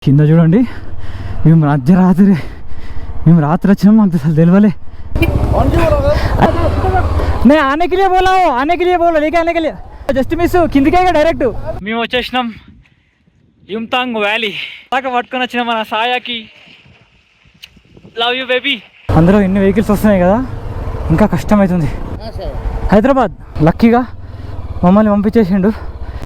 కింద చూడండి, మేము रात వచ్చినాం, మాకు అసలు తెలియలే. నేను ఆనే के लिए बोला हूँ, आने के लिए बोला, लेके आने के लिए జస్ట్ మిస్ కిందికే డైరెక్ట్. మేము వచ్చేసినాం యుమ్తాంగ్ వ్యాలీ దాకా పట్టుకొని వచ్చినాం మన సాయాకి. Love you baby. అందులో ఎన్ని వెహికల్స్ వస్తున్నాయి కదా, ఇంకా కష్టమవుతుంది. హైదరాబాద్ లక్కీగా మమ్మల్ని పంపించేసిండు.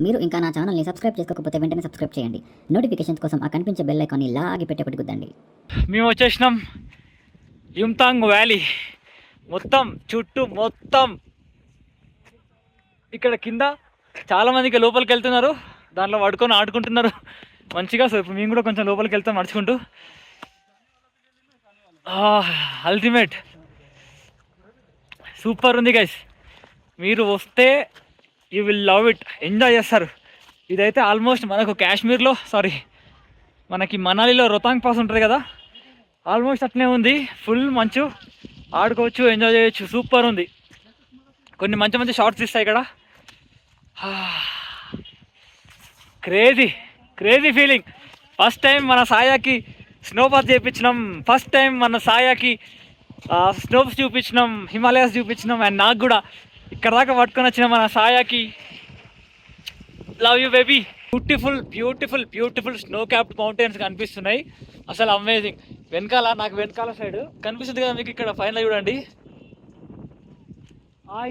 మీరు ఇంకా నా ఛానల్ని సబ్స్క్రైబ్ చేసుకోకపోతే వెంటనే సబ్స్క్రైబ్ చేయండి. నోటిఫికేషన్స్ కోసం ఆ కనిపించే బెల్ ఐకాన్ని లాగి పెట్టి ఒకటి గుద్దండి. మేము వచ్చేసినాం యుమ్తాంగ్ వ్యాలీ. మొత్తం చుట్టూ మొత్తం ఇక్కడ కింద చాలామందికి లోపలికి వెళ్తున్నారు, దాంట్లో పడుకొని ఆడుకుంటున్నారు మంచిగా. సో ఇప్పుడు మేము కూడా కొంచెం లోపలికి వెళ్తాం నడుచుకుంటూ. అల్టిమేట్ సూపర్ ఉంది గైస్. మీరు వస్తే you will love it, enjoy చేస్తారు. ఇదైతే ఆల్మోస్ట్ మనకు కాశ్మీర్లో మనకి మనాలిలో రోహతాంగ్ పాస్ ఉంటుంది కదా, ఆల్మోస్ట్ అట్నే ఉంది. ఫుల్ మంచు, ఆడుకోవచ్చు, ఎంజాయ్ చేయొచ్చు. సూపర్ ఉంది. కొన్ని మంచి మంచి షార్ట్స్ ఇస్తాయి ఇక్కడ. Crazy feeling. ఫస్ట్ టైం మన సాయాకి స్నోపాత్ చేయించినాం, ఫస్ట్ టైం మన సాయాకి స్నోప్స్ చూపించినాం, హిమాలయాస్ చూపించినాం. అండ్ నాకు కూడా ఇక్కడ దాకా పట్టుకొని వచ్చిన మన సాయాకి love you baby. Beautiful snow capped mountains కనిపిస్తున్నాయి, అసలు అమేజింగ్. వెనకాల సైడ్ కనిపిస్తుంది కదా మీకు, ఇక్కడ పైన చూడండి.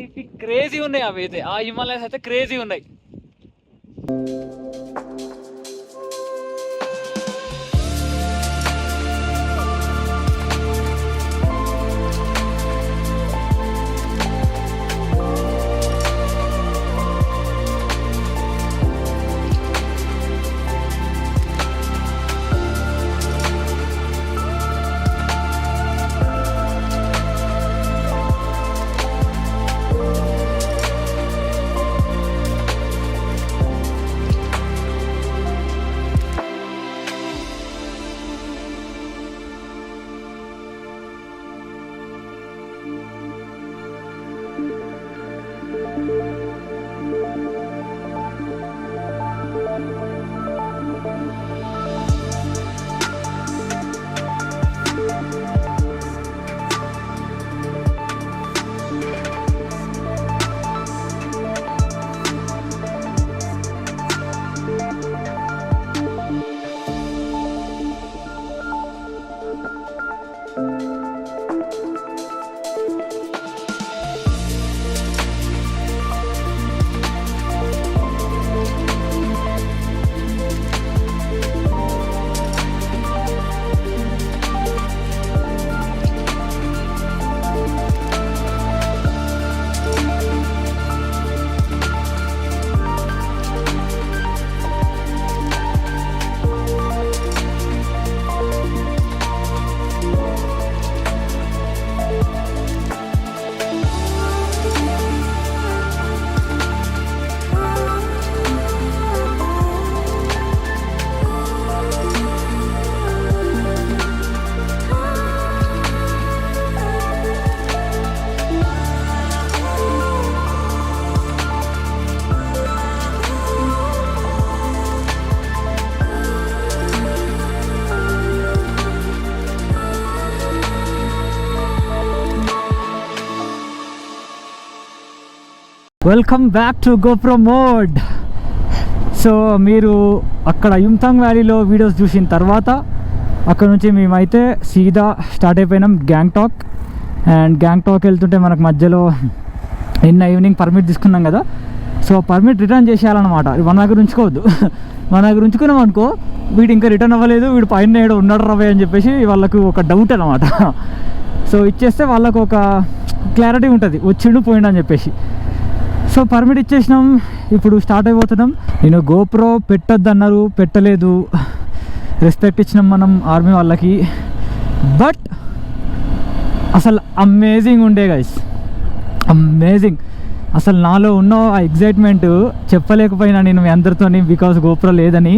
ఇవి క్రేజీ ఉన్నాయి, అవి అయితే ఆ హిమాలయాస్ అయితే క్రేజీ ఉన్నాయి. Welcome back to GoPro mode. So మీరు అక్కడ యుమ్తాంగ్ వ్యాలీలో వీడియోస్ చూసిన తర్వాత అక్కడ నుంచి మేమైతే సీదా స్టార్ట్ అయిపోయినాం గ్యాంగ్టాక్. అండ్ గ్యాంగ్టాక్ వెళ్తుంటే మనకు మధ్యలో ఈవినింగ్ పర్మిట్ తీసుకున్నాం కదా, సో పర్మిట్ రిటర్న్ చేసేయాలన్నమాట. మన దగ్గర ఉంచుకోవద్దు, మన దగ్గర ఉంచుకున్నాం అనుకో వీడు ఇంకా రిటర్న్ అవ్వలేదు, వీడు పైన ఏడో ఉన్నాడు రవే అని చెప్పేసి వాళ్ళకు ఒక డౌట్ అనమాట. సో ఇచ్చేస్తే వాళ్ళకు ఒక క్లారిటీ ఉంటుంది, వచ్చిండు పోయిండు అని చెప్పేసి. సో పర్మిట్ ఇచ్చేసినాం, ఇప్పుడు స్టార్ట్ అయిపోతున్నాం. నేను గోప్రో పెట్టద్దు అన్నారు, పెట్టలేదు, రెస్పెక్ట్ ఇచ్చినాం మనం ఆర్మీ వాళ్ళకి. బట్ అసలు అమేజింగ్ ఉండే గైస్, అమేజింగ్. అసలు నాలో ఉన్న ఆ ఎగ్జైట్మెంట్ చెప్పలేకపోయినా నేను మీ అందరితో, బికాస్ గోప్రో లేదని.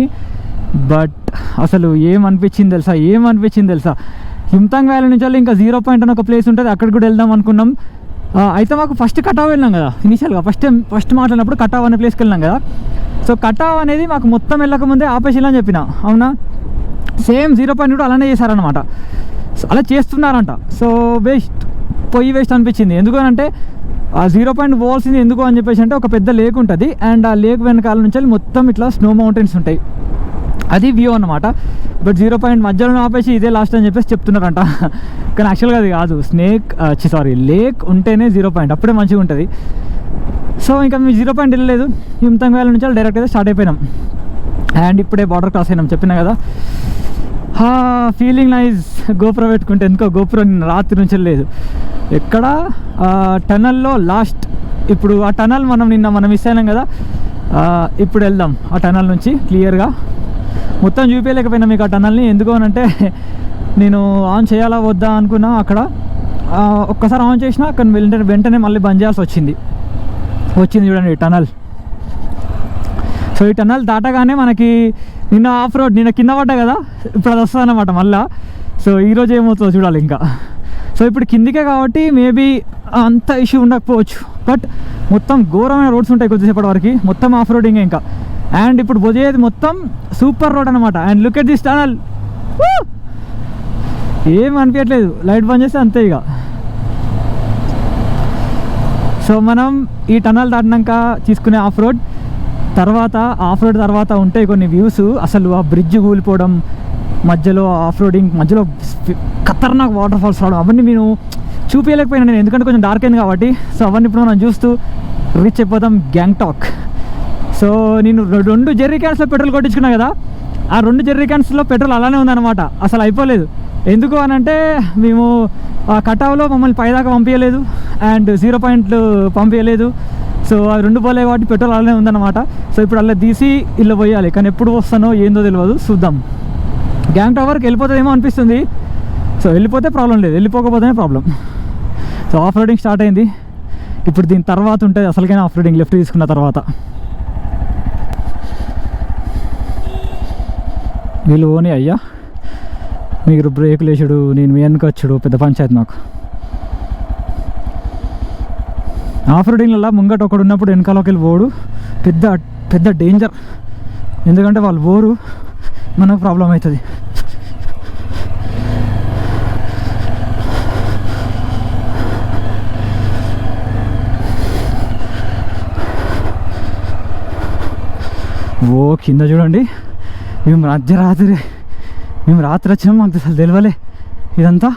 బట్ అసలు ఏమనిపించింది తెలుసా, యుమ్తాంగ్ వ్యాలీ నుంచి ఇంకా 0 పాయింట్ అని ఒక ప్లేస్ ఉంటుంది, అక్కడికి కూడా వెళ్దాం అనుకున్నాం. అయితే మాకు ఫస్ట్ కటావ్ వెళ్ళాం కదా, ఇనిషియల్గా ఫస్ట్ మాట్లాడినప్పుడు కటావ్ అనే ప్లేస్కి వెళ్ళాం కదా. సో కటావ్ అనేది మాకు మొత్తం వెళ్ళకముందే ఆపేసిలా అని చెప్పిన, అవునా. సేమ్ 0 పాయింట్ కూడా అలానే చేశారనమాట. సో అలా చేస్తున్నారంట. సో వేస్ట్ అనిపించింది. ఎందుకనంటే ఆ 0 పాయింట్ పోవాల్సింది ఎందుకు అని చెప్పేసి అంటే ఒక పెద్ద లేక్ ఉంటుంది, అండ్ ఆ లేక్ వెనకాల నుంచి మొత్తం ఇట్లా స్నో మౌంటైన్స్ ఉంటాయి, అది వ్యూ అన్నమాట. బట్ 0 పాయింట్ మధ్యలో ఆపేసి ఇదే లాస్ట్ అని చెప్పేసి చెప్తున్నారంట. కానీ యాక్చువల్గా అది కాదు, లేక్ ఉంటేనే 0 పాయింట్, అప్పుడే మంచిగా ఉంటుంది. సో ఇంకా మేము 0 పాయింట్ వెళ్ళలేదు, యుమ్తాంగ్ వ్యాలీ నుంచి డైరెక్ట్ అయితే స్టార్ట్ అయిపోయినాం. అండ్ ఇప్పుడే బార్డర్ క్రాస్ అయినాం, చెప్పినా కదా. Feeling nice. గోప్రో పెట్టుకుంటే ఎందుకో గోప్రో రాత్రి నుంచి లేదు ఎక్కడ టనల్లో లాస్ట్. ఇప్పుడు ఆ టనల్ మనం మిస్ అయినాం కదా, ఇప్పుడు వెళ్దాం ఆ టనల్ నుంచి క్లియర్గా. మొత్తం చూపించలేకపోయినా మీకు ఆ టనల్ని, ఎందుకు అనంటే నేను ఆన్ చేయాలా వద్దా అనుకున్నా. అక్కడ ఒక్కసారి ఆన్ చేసినా అక్కడ వెంటనే మళ్ళీ బంద్ చేయాల్సి వచ్చింది చూడండి టనల్. సో ఈ టనల్ దాటగానే మనకి నిన్న ఆఫ్ రోడ్, నిన్న కింద పడ్డా కదా, ఇప్పుడు అది వస్తుంది అన్నమాట మళ్ళీ. సో ఈరోజు ఏమవుతుందో చూడాలి ఇంకా. సో ఇప్పుడు కిందికే కాబట్టి మేబీ అంత ఇష్యూ ఉండకపోవచ్చు, బట్ మొత్తం ఘోరమైన రోడ్స్ ఉంటాయి కొద్దిసేపటి వరకు, మొత్తం ఆఫ్ రోడింగే ఇంకా. అండ్ ఇప్పుడు పోయేది మొత్తం సూపర్ రోడ్ అనమాట. And look at this tunnel, ఏం అనిపించట్లేదు, లైట్ బంద్ చేస్తే అంతే ఇక. సో మనం ఈ టనల్ దాటినాక తీసుకునే ఆఫ్ రోడ్ తర్వాత ఉంటాయి కొన్ని వ్యూస్. అసలు ఆ బ్రిడ్జ్ కూలిపోవడం, మధ్యలో ఆఫ్ రోడింగ్, మధ్యలో ఖతర్నాక్ వాటర్ ఫాల్స్ రావడం, అవన్నీ నేను చూపించలేకపోయినా నేను, ఎందుకంటే కొంచెం డార్క్ అయింది కాబట్టి. సో అవన్నీ ఇప్పుడు మనం చూస్తూ రీచ్ అయిపోతాం గ్యాంగ్టాక్. సో నేను 2 జెర్రీ క్యాన్స్లో పెట్రోల్ కొట్టించుకున్నా కదా, ఆ 2 జెర్రీ క్యాన్స్లో పెట్రోల్ అలానే ఉందన్నమాట, అసలు అయిపోలేదు. ఎందుకు అనంటే మేము ఆ కటావ్లో మమ్మల్ని పైదాకా పంపించలేదు, అండ్ 0 పాయింట్లు పంపించలేదు. సో అవి 2 పోలే కాబట్టి పెట్రోల్ అలానే ఉందన్నమాట. సో ఇప్పుడు అలా తీసి ఇల్లు పోయాలి, కానీ ఎప్పుడు వస్తానో ఏందో తెలియదు, చూద్దాం. గ్యాంగ్టాక్ వరకు వెళ్ళిపోతుందేమో అనిపిస్తుంది. సో వెళ్ళిపోతే ప్రాబ్లం లేదు, వెళ్ళిపోకపోతేనే problem. So off roading start అయింది. ఇప్పుడు దీని తర్వాత ఉంటుంది అసలుకైనా ఆఫ్ రోడింగ్, లెఫ్ట్ తీసుకున్న తర్వాత. వీళ్ళు ఓని అయ్యా, మీరు బ్రేకులు వేసుడు, నేను మీ వెనక వచ్చుడు, పెద్ద పంచాయతీ నాకు. ఆఫ్ రోడింగ్లలో ముంగట ఒకడు ఉన్నప్పుడు వెనకాలకి వెళ్ళి పోడు పెద్ద డేంజర్, ఎందుకంటే వాళ్ళు పోరు, మనకు ప్రాబ్లం అవుతుంది. కింద చూడండి, మేము రాత్రి వచ్చినాం, మాకు అసలు తెలియలే ఇదంతా.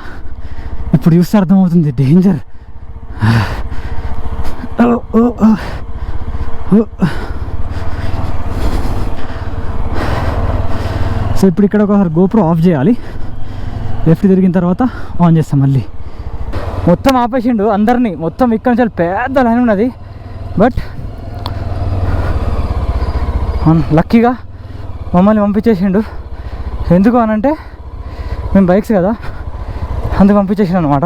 ఇప్పుడు చూస్తే అర్థమవుతుంది డేంజర్. సో ఇప్పుడు ఇక్కడ ఒకసారి గోప్రో ఆఫ్ చేయాలి, లెఫ్ట్ తిరిగిన తర్వాత ఆన్ చేస్తాం మళ్ళీ. మొత్తం ఆపేసిండు అందరినీ, మొత్తం ఇక్కడ నుంచి పెద్ద లైన్ ఉన్నది. బట్ లక్కీగా మమ్మల్ని పంపించేసిండు. ఎందుకు అనంటే మేము బైక్స్ కదా, అందుకు పంపించేసిండు అనమాట.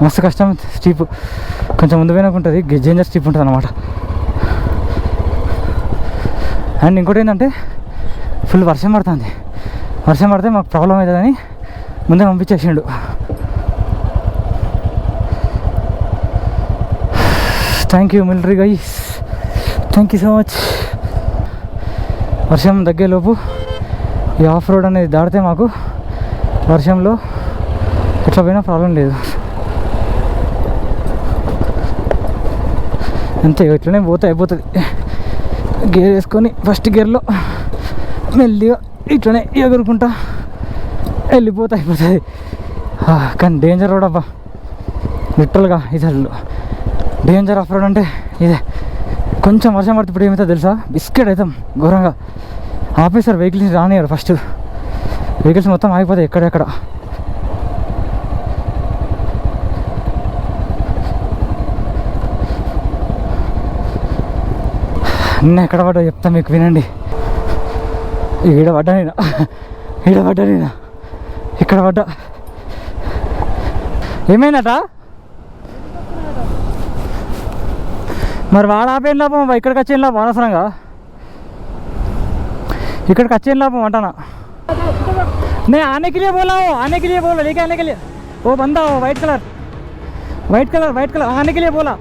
మస్తు కష్టం స్టీప్, కొంచెం ముందు పోయినాక ఉంటుంది, డేంజర్ స్టీప్ ఉంటుంది అనమాట. అండ్ ఇంకోటి ఏంటంటే ఫుల్ వర్షం పడుతుంది, వర్షం పడితే మాకు ప్రాబ్లం అవుతుందని ముందే పంపించేసిండు. Thank you military guys, thank you so much. వర్షం తగ్గేలోపు ఈ ఆఫ్ రోడ్ అనేది దాటితే మాకు వర్షంలో ఎట్లా పోయినా ప్రాబ్లం లేదు. అంతే, ఇట్లనే పోతే అయిపోతుంది. గేర్ వేసుకొని ఫస్ట్ గేర్లో మెల్లిగా ఇట్లనే ఎగురుకుంటా వెళ్ళిపోతే అయిపోతుంది. కానీ డేంజర్ రోడ్ అబ్బా, లిటరల్గా ఇది డేంజర్ ఆఫ్ రోడ్ అంటే ఇదే. కొంచెం వర్షం పడితే ఇప్పుడు ఏమవుతుందో తెలుసా, బిస్కెట్ అవుతాం ఘోరంగా. ఆపేసారు వెహికల్స్ రానియారు, ఫస్ట్ వెహికల్స్ మొత్తం ఆగిపోతాయి ఎక్కడెక్కడ. నిన్న ఎక్కడ పడ్డా చెప్తా మీకు, వినండి. ఈడ పడ్డా నేను ఇక్కడ పడ్డా. ఏమైందట మరి? వాడు ఆపేం లాభం, ఇక్కడికి వచ్చేం లాభం, అనవసరంగా ఇక్కడికి వచ్చేం లాభం అంటానా. నే आने के लिए बोला लेके आने के लिए वो बंदा हो वाइट कलर आने के लिए बोला.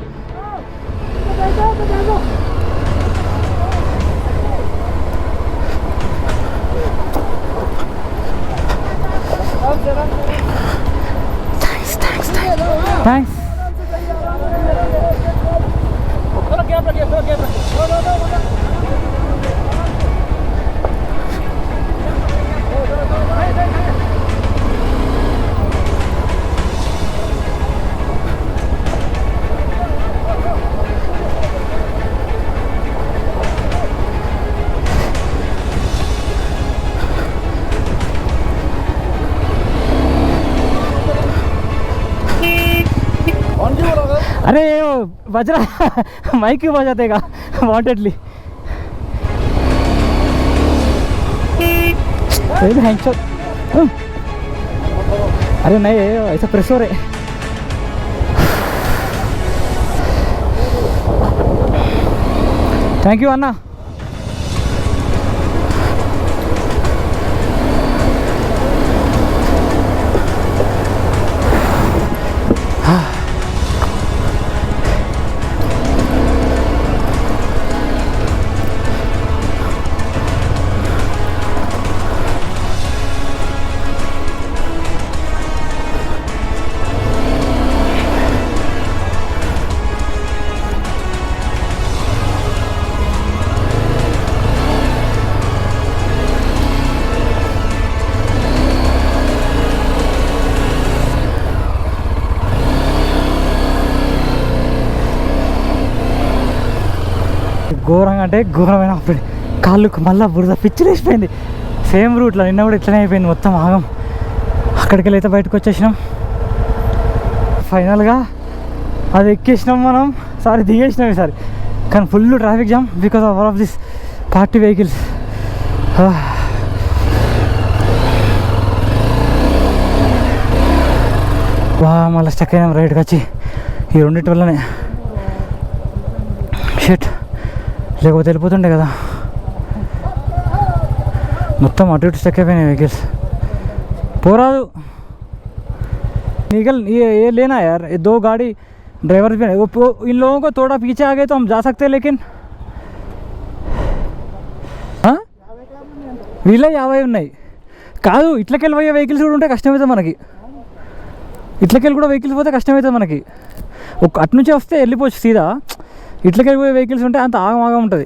థ్యాంక్స్. अरे वो बज रहा माइक क्यों बजा देगा वांटेडली. अरे नहीं ऐसा प्रेस हो रहे. थैंक यू अन्ना. ఘోరంగా అంటే ఘోరమైన అప్పుడు కాళ్ళకు మళ్ళీ బురద పిచ్చి లేచిపోయింది. సేమ్ రూట్లో నిన్న కూడా ఇట్లనే అయిపోయింది మొత్తం ఆగం. అక్కడికి వెళ్ళి అయితే బయటకు వచ్చేసినాం. ఫైనల్గా అది ఎక్కేసినాం మనం. సారీ దిగేసినాం ఈసారి. కానీ full traffic jam because of all of this party vehicles. మళ్ళీ స్టక్ అయినాం రైట్కి వచ్చి. ఈ రెండింటి వల్లనే షిట్, లేకపోతే వెళ్ళిపోతుండే కదా. మొత్తం అటు ఇటు స్టక్ అయిపోయినాయి వెహికల్స్. పోరాదు निकल ये लेना यार. ये 2 गाड़ी ड्राइवर भी वो इन लोगों को थोड़ा पीछे आ गए तो हम जा सकते हैं. लेकिन వీళ్ళే 50 ఉన్నాయి కాదు. ఇట్లకెళ్ళి పోయే వెహికల్స్ కూడా ఉంటే కష్టమవుతుంది మనకి. ఇట్లకెళ్ళి కూడా వెహికల్స్ పోతే కష్టమవుతుంది మనకి. అటు నుంచే వస్తే వెళ్ళిపోవచ్చు సీదా. ఇట్లకెళ్ళి పోయే వెహికల్స్ ఉంటే అంత ఆగమాగా ఉంటుంది.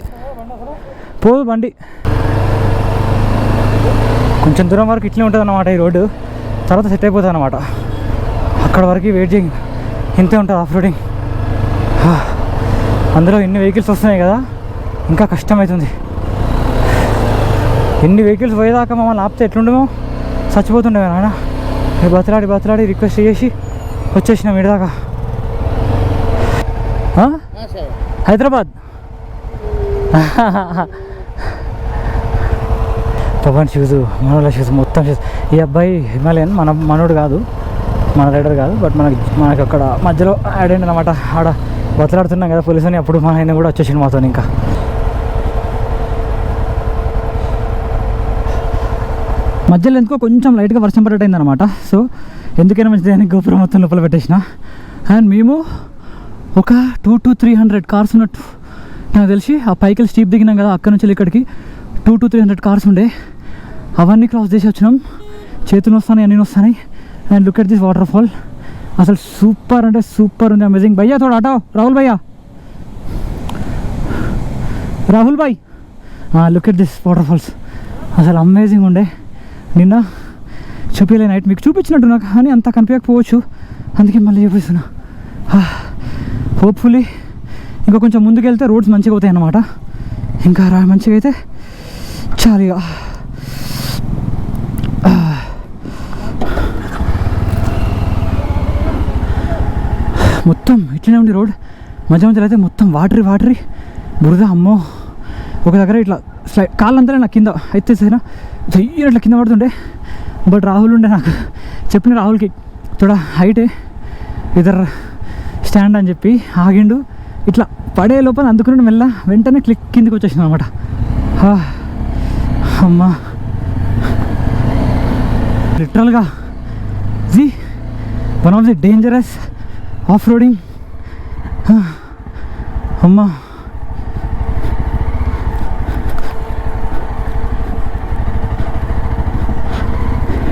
పోదు బండి. కొంచెం దూరం వరకు ఇట్లే ఉంటుంది అన్నమాట ఈ రోడ్డు. తర్వాత సెట్ అయిపోతుంది అన్నమాట. అక్కడ వరకు వెయిట్ చేయి ఇంతే ఉంటుంది ఆఫ్ రోడింగ్. అందులో ఎన్ని వెహికల్స్ వస్తున్నాయి కదా, ఇంకా కష్టమవుతుంది. ఎన్ని వెహికల్స్ పోయేదాకా మమ్మల్ని ఆపితే ఎట్లుండేమో చచ్చిపోతుండే నాయన. బతలాడి రిక్వెస్ట్ చేసి వచ్చేసినాం ఇడిదాకా. హైదరాబాద్. పవన్ షూస్, మనోళ్ళ షూస్, మొత్తం షూస్. ఈ అబ్బాయి హిమాలయన్, మనోడు కాదు, మన రైడర్ కాదు. బట్ మనకు అక్కడ మధ్యలో యాడ్ అయింది అనమాట. ఆడ బతలాడుతున్నాం కదా పోలీసుని. అప్పుడు మా ఆయన కూడా వచ్చేసింది మాతో. ఇంకా మధ్యలో ఎందుకో కొంచెం లైట్గా వర్షం పడేటైంది అనమాట. సో ఎందుకైనా మంచిది అని గోపురం మొత్తం లోపల పెట్టేసిన. అండ్ మేము ఒక 200 to 300 కార్స్ ఉన్నట్టు నాకు తెలిసి. ఆ పైకి స్టీప్ దిగినాం కదా, అక్కడ నుంచి ఇక్కడికి 200 to 300 కార్స్ ఉండే. అవన్నీ క్రాస్ చేసి వచ్చినాం. చేతులు వస్తాయి, అన్నీ వస్తాయి. And look at this waterfall. అసలు సూపర్ అంటే సూపర్ ఉంది, అమేజింగ్. భయ్యా थोड़ा हटाओ, Rahul bhai look at this waterfalls. అసలు అమేజింగ్ ఉండే. నిన్న చూపించలే, నైట్ మీకు చూపించినట్టు నాకు, కానీ అంతా కనిపించకపోవచ్చు. అందుకే మళ్ళీ చూపిస్తున్నా. హోప్ఫుల్లీ ఇంకా కొంచెం ముందుకు వెళ్తే రోడ్స్ మంచిగా అవుతాయి అన్నమాట. ఇంకా మంచిగా అయితే చాలుగా. మొత్తం ఇట్లనే ఉంది రోడ్. మధ్యలో అయితే మొత్తం వాటరీ బురద. అమ్మో, ఒక దగ్గర ఇట్లా కాళ్ళంతా నాకు కింద అయితే సైనా చెయ్యినట్లా కింద పడుతుండే. బట్ రాహుల్ ఉండే, నాకు చెప్పిన రాహుల్కి थोड़ा హైటే ఇద్దరు స్టాండ్ అని చెప్పి ఆగిండు. ఇట్లా పడే లోపల అందుకుని వెంటనే కిందికి వచ్చేసింది అనమాట. అమ్మా, లిటరల్గా ఇది one of the dangerous off roading అమ్మా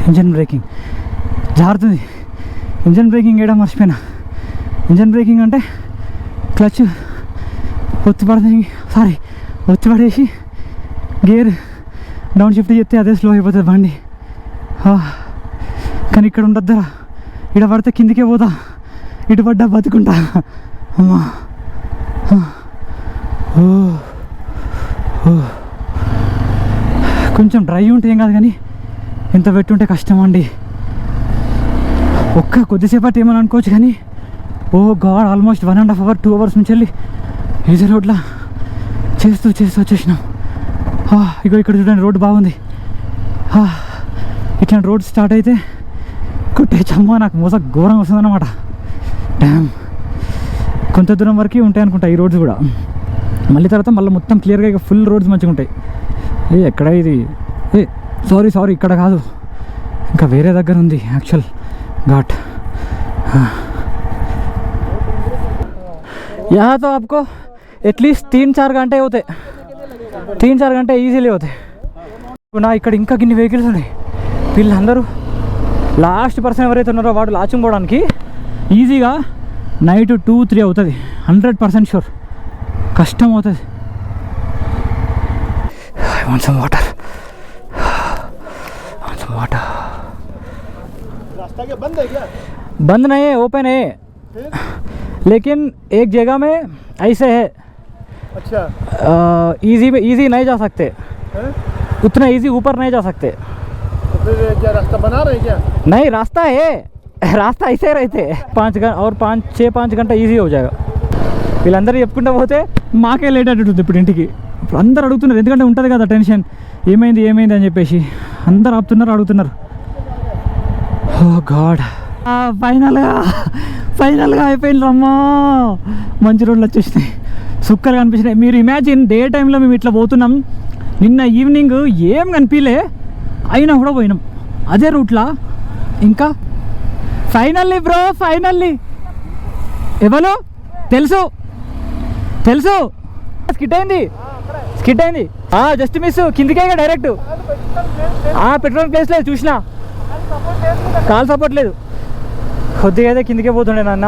ఇంజన్ బ్రేకింగ్ జారుతుంది. ఇంజన్ బ్రేకింగ్ వేయడం మర్చిపోయినా. ఇంజన్ బ్రేకింగ్ అంటే క్లచ్ ఒత్తిపడేసి గేర్ డౌన్ షిఫ్ట్ చేస్తే అదే స్లో అయిపోతుంది బండి. కానీ ఇక్కడ ఉండద్దురా, ఇక్కడ పడితే కిందికే పోతా, ఇటు పడ్డా బతుకుంటా. అమ్మా కొంచెం డ్రై ఉంటే ఏం కాదు, కానీ ఎంత పెట్టుంటే కష్టం అండి. కొద్దిసేపటి ఏమని అనుకోవచ్చు, కానీ ఓ గాడ్ ఆల్మోస్ట్ 1.5 hours 2 hours నుంచి వెళ్ళి ఈజీ రోడ్లా చేస్తూ వచ్చేసినాం. ఇగో ఇక్కడ చూడండి, రోడ్డు బాగుంది. ఇట్లాంటి రోడ్ స్టార్ట్ అయితే కొట్టేచ్చమ్మా, నాకు మోస ఘోరం వస్తుందన్నమాట. డ్యామ్ కొంత దూరం వరకు ఉంటాయి అనుకుంటా ఈ రోడ్స్ కూడా. మళ్ళీ తర్వాత మొత్తం క్లియర్గా ఇక ఫుల్ రోడ్స్ మంచిగా ఉంటాయి. ఎక్కడ ఇది? సారీ ఇక్కడ కాదు, ఇంకా వేరే దగ్గర ఉంది యాక్చువల్ घाट. यहाँ तो आपको एटलीस्ट 3-4 घंटे होते, 3-4 घंटे ఈజీలీ అవుతాయి. నా ఇక్కడ ఇంకా గిన్ని వెహికల్స్ ఉన్నాయి. వీళ్ళందరూ లాస్ట్ పర్సన్ ఎవరైతే ఉన్నారో వాడు లాచింగ్ పోవడానికి ఈజీగా నైట్ 2-3 అవుతుంది, 100% షూర్. కష్టం అవుతుంది. I want some water. रास्ता क्या बंद है क्या? बंद नहीं है, ओपन है, लेकिन एक जगह में ऐसे है. अच्छा. इजी नहीं जा सकते, उतना इजी ऊपर नहीं जा सकते. तो फिर क्या रास्ता बना रहे हैं क्या? नहीं, रास्ता है, रास्ता ऐसे रहते 5 घंटा ఈజీ हो जाएगा. వీళ్ళందరూ చెప్పుకుంటూ పోతే మాకే లేట్ అయ్యేటుంది ఇప్పుడు ఇంటికి. ఇప్పుడు అందరు అడుగుతున్నారు, ఎందుకంటే ఉంటుంది కదా టెన్షన్, ఏమైంది అని చెప్పేసి అందరు అడుగుతున్నారు. ఓ గాడ్, ఫైనల్గా అయిపోయింది రమ్మా. మంచి రోడ్లు వచ్చేసినాయి, సుక్కలు కనిపించినాయి. మీరు ఇమాజిన్, డే టైంలో మేము ఇట్లా పోతున్నాం, నిన్న ఈవినింగ్ ఏం కనిపించలే, అయినా కూడా పోయినాం అదే రూట్లా. ఇంకా ఫైనల్లీ బ్రో, ఎవరు తెలుసు స్కిట్ అయింది జస్ట్ మిస్, కిందికే డైరెక్ట్. పెట్రోల్ ప్లేస్ లేదు, చూసినా కాల్ సపోర్ట్ లేదు, కొద్దిగా అయితే కిందికే పోతుండే నాన్న.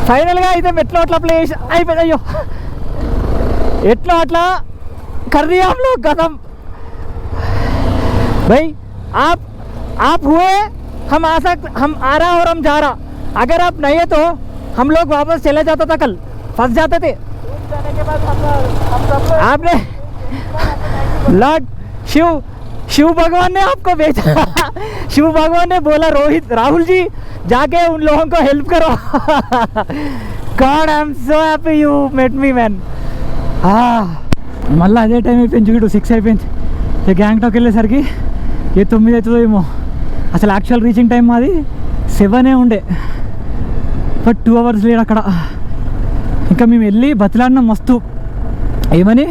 ఫైనల్గా అయితే ఎట్లా అట్లా ప్లేస్ అయిపోయింది. అయ్యో ఎట్లా కర్రీ ఆమ్లో గతం भाई. आप हुए, हम आ रहा और हम जा रहा. अगर आप नहीं है तो हम लोग वापस चले जाता था, कल फंस जाते थे. आपने लॉर्ड शिव भगवान ने आपको भेजा. शिव भगवान ने बोला, राहुल जी जाके उन लोगों को हेल्प करो. God, I'm so happy you met me, man. మళ్ళీ అదే టైం అయిపోయింది చూడు, 6 అయిపోయింది. ఇక గ్యాంగ్టాక్ వెళ్ళేసరికి 9 అవుతుందో ఏమో. అసలు యాక్చువల్ రీచింగ్ టైం మాది 7 ఉండే, బట్ 2 hours లేడు అక్కడ. ఇంకా మేము వెళ్ళి బతిలాడినాం మస్తు, ఏమని,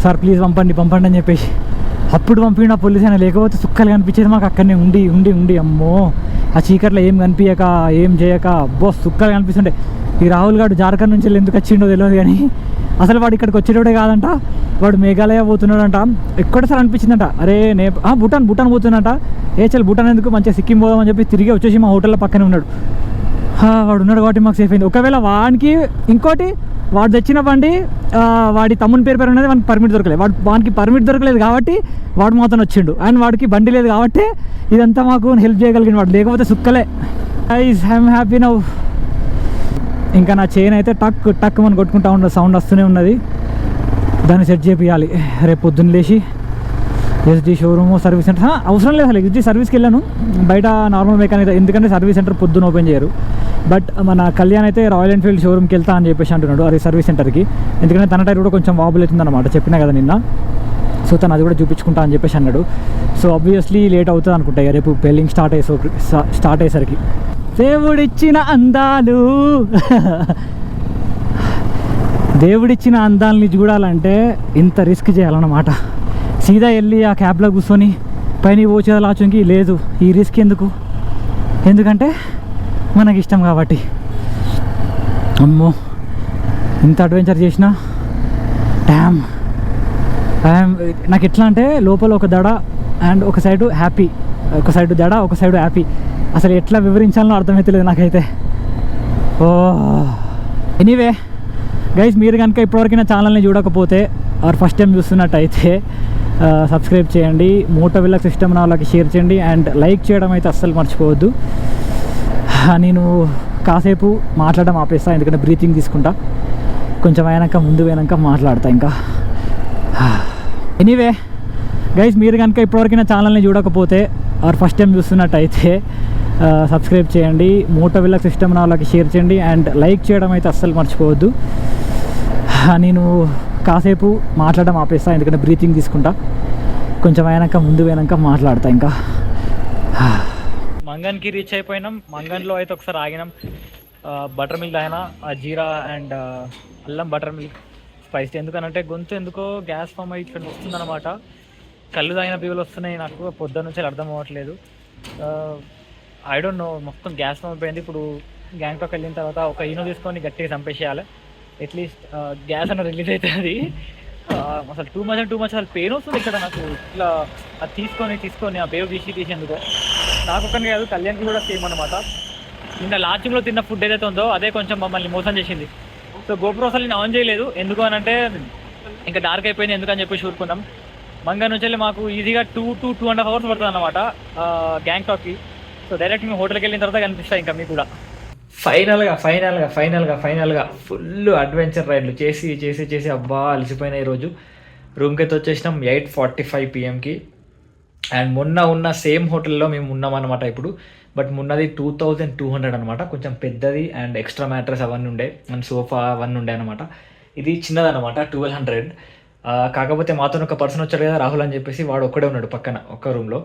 సార్ ప్లీజ్ పంపండి అని చెప్పేసి. అప్పుడు పంపిన పోలీస్ అయినా, లేకపోతే సుక్కలు కనిపించేది మాకు అక్కడనే ఉండి అమ్మో ఆ చీకట్లో ఏం కనిపించక ఏం చేయక అబ్బో సుక్కలు కనిపిస్తుండే. ఈ రాహుల్ గారు జార్ఖండ్ నుంచి ఎందుకు వచ్చిండో తెలియదు, కానీ అసలు వాడు ఇక్కడికి వచ్చేటోడే కాదంట, వాడు మేఘాలయ పోతున్నాడంట. ఎక్కడసారి అనిపించిందంట, అరే భూటాన్ పోతున్నాడంట. భూటాన్ ఎందుకు, మంచిగా సిక్కిం పోదామని చెప్పి తిరిగి వచ్చేసి మా హోటల్లో పక్కనే ఉన్నాడు. వాడు ఉన్నాడు కాబట్టి మాకు సేఫ్ అయింది. ఒకవేళ వానికి ఇంకోటి, వాడు తెచ్చిన బండి వాడి తమ్ముని పేరు అనేది వానికి పర్మిట్ దొరకలేదు. వానికి పర్మిట్ దొరకలేదు కాబట్టి వాడు మాత్రం వచ్చిండు, అండ్ వాడికి బండి లేదు కాబట్టి ఇదంతా మాకు హెల్ప్ చేయగలిగిన వాడు, లేకపోతే సుక్కలే. I'm happy now. ఇంకా నా చైన్ అయితే టక్ మనం కొట్టుకుంటా ఉన్న సౌండ్ వస్తూనే ఉన్నది, దాన్ని సెట్ చేయాలి. రేపు పొద్దున్న లేచి ఎస్డి షోరూమ్ సర్వీస్ సెంటర్ అవసరం లేదు, అసలు ఎస్డి సర్వీస్కి వెళ్ళాను, బయట నార్మల్ మెకానిక్, ఎందుకంటే సర్వీస్ సెంటర్ పొద్దున ఓపెన్ చేయరు. బట్ మన కళ్యాణ్ అయితే రాయల్ ఎన్ఫీల్డ్ షోరూమ్కి వెళ్తా అని చెప్పేసి అంటున్నాడు, అది సర్వీస్ సెంటర్కి. ఎందుకంటే తన టైర్ కూడా కొంచెం వాబుల్ అవుతుంది అనమాట, చెప్పినా కదా నిన్న. సో తను అది కూడా చూపించుకుంటా అని చెప్పేసి అన్నాడు. సో ఆబ్వియస్లీ లేట్ అవుతుంది అనుకుంటా రేపు పెళ్ళింగ్ స్టార్ట్ అయ్యేసరికి. దేవుడిచ్చిన అందాలని చూడాలంటే ఇంత రిస్క్ చేయాలన్నమాట. సీదా వెళ్ళి ఆ క్యాబ్లో కూర్చొని పైన పోచేదాలు ఆచంకి లేదు, ఈ రిస్క్ ఎందుకంటే మనకి ఇష్టం కాబట్టి. అమ్మో ఇంత అడ్వెంచర్ చేసిన డ్యామ్ నాకు ఎట్లా అంటే లోపల ఒక దడ అండ్ ఒక సైడు హ్యాపీ, ఒక సైడు దడ ఒక సైడు హ్యాపీ. అసలు ఎట్లా వివరించాలో అర్థమవుతలేదు నాకైతే. ఓ ఎనీవే గైస్, మీరు కనుక ఇప్పటివరకు నా ఛానల్ని చూడకపోతే ఆర్ ఫస్ట్ టైం చూస్తున్నట్టయితే సబ్స్క్రైబ్ చేయండి, మోటో విలాగ్ సిస్టమ్ నా వాళ్ళకి షేర్ చేయండి అండ్ లైక్ చేయడం అయితే అస్సలు మర్చిపోవద్దు. నేను కాసేపు మాట్లాడడం ఆపేస్తా, ఎందుకంటే బ్రీతింగ్ తీసుకుంటా, కొంచెం అయినాక ముందు పోయినాక మాట్లాడతా ఇంకా. ఎనీవే గైస్, మీరు కనుక ఇప్పటివరకు నా ఛానల్ని చూడకపోతే ఆర్ ఫస్ట్ టైం చూస్తున్నట్టయితే సబ్స్క్రైబ్ చేయండి, మోటో విలాగ్ సిస్టమ్ నా వాళ్ళకి షేర్ చేయండి అండ్ లైక్ చేయడం అయితే అస్సలు మర్చిపోవద్దు. నేను కాసేపు మాట్లాడడం ఆపేస్తా, ఎందుకంటే బ్రీతింగ్ తీసుకుంటా, కొంచెం అయినాక ముందు పోయినాక మాట్లాడతా ఇంకా. మంగన్కి రీచ్ అయిపోయినాం. మంగన్లో అయితే ఒకసారి ఆగినాం, బటర్ మిల్క్ తాగినా, జీరా అండ్ అల్లం బటర్ మిల్క్ స్పైసీ. ఎందుకనంటే గొంతు ఎందుకో గ్యాస్ ఫామ్ అయ్యి ఇక్కడ వస్తుందన్నమాట. కళ్ళు తాగిన పీవులు వస్తున్నాయి నాకు, పొద్దున్న నుంచి అర్థం అవ్వట్లేదు. ఐ డోంట్ నో, మొత్తం గ్యాస్ ఫామ్ అయిపోయింది. ఇప్పుడు గ్యాంగ్టాక్ వెళ్ళిన తర్వాత ఒక ఈనో తీసుకొని గట్టిగా చంపేసేయాలి, అట్లీస్ట్ గ్యాస్ అన్న రిలీజ్ అవుతుంది. అసలు టూ మచ్ అసలు పెయిన్ వస్తుంది ఇక్కడ నాకు. ఇట్లా అది తీసుకొని ఆ పేరు తీసేందుకు నాకు ఒక్కని కాదు, కళ్యాణ్కి కూడా సేమ్ అనమాట. నిన్న లాడ్జింగ్లో తిన్న ఫుడ్ ఏదైతే ఉందో అదే కొంచెం మమ్మల్ని మోసం చేసింది. సో గోప్రో అసలు నేను ఆన్ చేయలేదు, ఎందుకు అని అంటే ఇంకా డార్క్ అయిపోయింది ఎందుకని చెప్పి చూరుకున్నాం. మంగన్ నుంచి వెళ్ళి మాకు ఈజీగా 2.5 hours పడుతుంది అనమాట గ్యాంగ్టాక్కి. సో డైరెక్ట్ మేము హోటల్కి వెళ్ళిన తర్వాత కనిపిస్తాయి ఇంకా మీకు కూడా. ఫైనల్గా ఫుల్ అడ్వెంచర్ రైడ్లు చేసి అబ్బా అలసిపోయినా. ఈరోజు రూమ్కి అయితే వచ్చేసినాం 8:45 PM అండ్ మొన్న ఉన్న సేమ్ హోటల్లో మేము ఉన్నామన్నమాట ఇప్పుడు. బట్ మొన్నది 2200 అనమాట, కొంచెం పెద్దది అండ్ ఎక్స్ట్రా మ్యాట్రెస్ అవన్నీ ఉండే అండ్ సోఫా అవన్నీ ఉండే అనమాట. ఇది చిన్నదనమాట 1200. కాకపోతే మాతో ఒక పర్సన్ వచ్చాడు కదా రాహుల్ అని చెప్పేసి, వాడు ఒక్కడే ఉన్నాడు పక్కన ఒక్క రూమ్లో.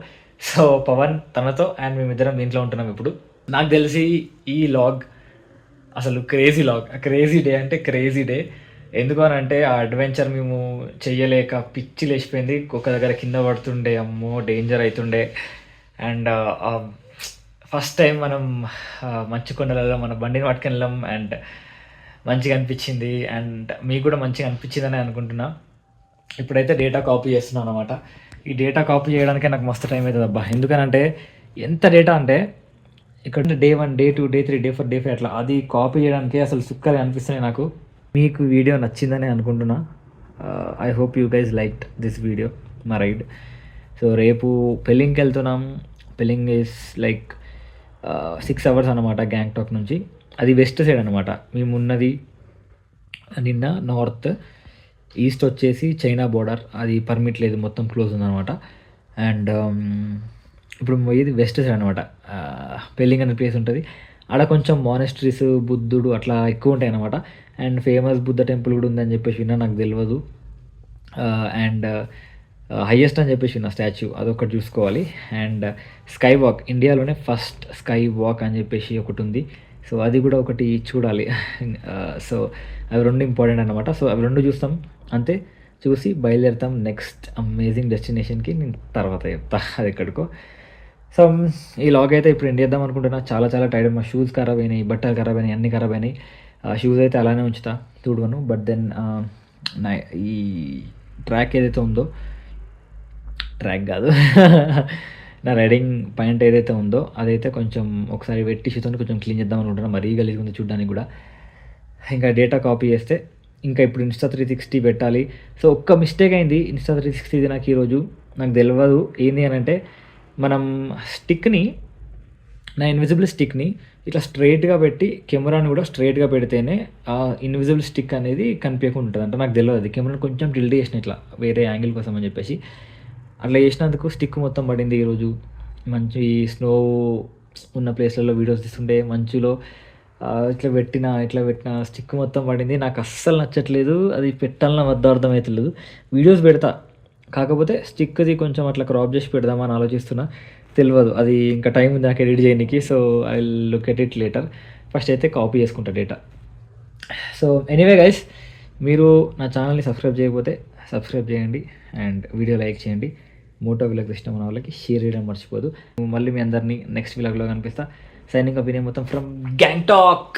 సో పవన్ తనతో అండ్ మేమిద్దరం దీంట్లో ఉంటున్నాం ఇప్పుడు. నాకు తెలిసి ఈ లాగ్ అసలు క్రేజీ డే అంటే క్రేజీ డే. ఎందుకు అని అంటే ఆ అడ్వెంచర్ మేము చెయ్యలేక పిచ్చి లేచిపోయింది. ఒక దగ్గర కింద పడుతుండే, అమ్మో డేంజర్ అవుతుండే. అండ్ ఫస్ట్ టైం మనం మంచు కొండలలో మన బండిని పట్టుకుని వెళ్ళాం అండ్ మంచిగా అనిపించింది అండ్ మీకు కూడా మంచిగా అనిపించిందని అనుకుంటున్నా. ఇప్పుడైతే డేటా కాపీ చేస్తున్నాను అనమాట. ఈ డేటా కాపీ చేయడానికే నాకు మస్తు టైం అవుతుంది అబ్బా. ఎందుకనంటే ఎంత డేటా అంటే ఇక్కడ Day 1, Day 2, Day 3, Day 4, Day 5 అట్లా అది కాపీ చేయడానికి అసలు సుక్కగా అనిపిస్తున్నాయి నాకు. మీకు వీడియో నచ్చిందని అనుకుంటున్నా. I hope you guys liked this video, మా రైడ్. సో రేపు పెళ్ళింగ్కి వెళ్తున్నాం. పెళ్ళింగ్ ఈస్ లైక్ 6 hours అనమాట గ్యాంగ్టాక్ నుంచి. అది వెస్ట్ సైడ్ అనమాట. మేము ఉన్నది నిన్న నార్త్. ఈస్ట్ వచ్చేసి చైనా బోర్డర్, అది పర్మిట్ లేదు, మొత్తం క్లోజ్ ఉందన్నమాట. అండ్ ఇప్పుడు ఇది వెస్ట్ సైడ్ అనమాట. పెళ్ళింగ్ అనే ప్లేస్ ఉంటుంది. ఆడ కొంచెం మానెస్ట్రీస్, బుద్ధుడు అట్లా ఎక్కువ ఉంటాయి అనమాట. అండ్ ఫేమస్ బుద్ధ టెంపుల్ కూడా ఉందని చెప్పేసి విన్నా, నాకు తెలియదు. అండ్ హైయెస్ట్ అని చెప్పేసి విన్నా స్టాచ్యూ, అదొకటి చూసుకోవాలి. అండ్ స్కై వాక్, ఇండియాలోనే ఫస్ట్ స్కై వాక్ అని చెప్పేసి ఒకటి ఉంది. సో అది కూడా ఒకటి చూడాలి. సో అవి రెండు ఇంపార్టెంట్ అనమాట. సో అవి రెండు చూస్తాం, అంతే. చూసి బయలుదేరుతాం నెక్స్ట్ అమేజింగ్ డెస్టినేషన్కి. నేను తర్వాత చెప్తా అది ఎక్కడికో. సో ఈ లాగ్ అయితే ఇప్పుడు ఎండ్ చేద్దాం అనుకుంటున్నా. చాలా టైర్డ్. మా షూస్ ఖరాబ్ అయినాయి, బట్టలు ఖరాబ్ అయినాయి, అన్నీ ఖరాబ్ అయినాయి. షూస్ అయితే అలానే ఉంచుతా చూడవను. బట్ దెన్ నా ఈ ట్రాక్ ఏదైతే ఉందో, ట్రాక్ కాదు నా రైడింగ్ పాయింట్ ఏదైతే ఉందో అదైతే కొంచెం ఒకసారి వెట్ టిష్యూతో కొంచెం క్లీన్ చేద్దాం అనుకుంటున్నా. మరీ గలీజ్ ఉంది చూడడానికి కూడా. ఇంకా డేటా కాపీ చేస్తే ఇంకా ఇప్పుడు Insta360 పెట్టాలి. సో ఒక్క మిస్టేక్ అయింది Insta360 నాకు ఈరోజు. నాకు తెలియదు ఏంది అని అంటే, మనం స్టిక్ని, నా ఇన్విజిబుల్ స్టిక్ని ఇట్లా స్ట్రైట్గా పెట్టి కెమెరాని కూడా స్ట్రైట్గా పెడితేనే ఆ ఇన్విజిబుల్ స్టిక్ అనేది కనిపించకుండా ఉంటుంది అంటే. నాకు తెలియదు, అది కెమెరాని కొంచెం టిల్ట్ చేసిన ఇట్లా వేరే యాంగిల్ కోసం అని చెప్పేసి. అట్లా చేసినందుకు స్టిక్ మొత్తం పడింది ఈరోజు. మంచి స్నో ఉన్న ప్లేస్లలో వీడియోస్ తీస్తుంటే మంచులో ఇట్లా పెట్టిన స్టిక్ మొత్తం పడింది. నాకు అస్సలు నచ్చట్లేదు. అది పెట్టాలన్న వద్ద అర్థమవుతలేదు. వీడియోస్ పెడతా, కాకపోతే స్టిక్ది కొంచెం అట్లా క్రాప్ చేసి పెడదామని ఆలోచిస్తున్నా. తెలియదు, అది ఇంకా టైం ఉంది నాకు ఎడిట్ చేయడానికి. So I will look at it later. First అయితే కాపీ చేసుకుంటా డేటా. సో ఎనీవే గైస్, మీరు నా ఛానల్ని సబ్స్క్రైబ్ చేయకపోతే సబ్స్క్రైబ్ చేయండి అండ్ వీడియో లైక్ చేయండి. మోటో విలాగ్ ఇష్టం ఉన్న వాళ్ళకి షేర్ చేయడం మర్చిపోదు. మళ్ళీ మీ అందరినీ నెక్స్ట్ విలాగ్లో కనిపిస్తా. సైనింగ్ అప్ మొత్తం ఫ్రమ్ గ్యాంగ్టాక్.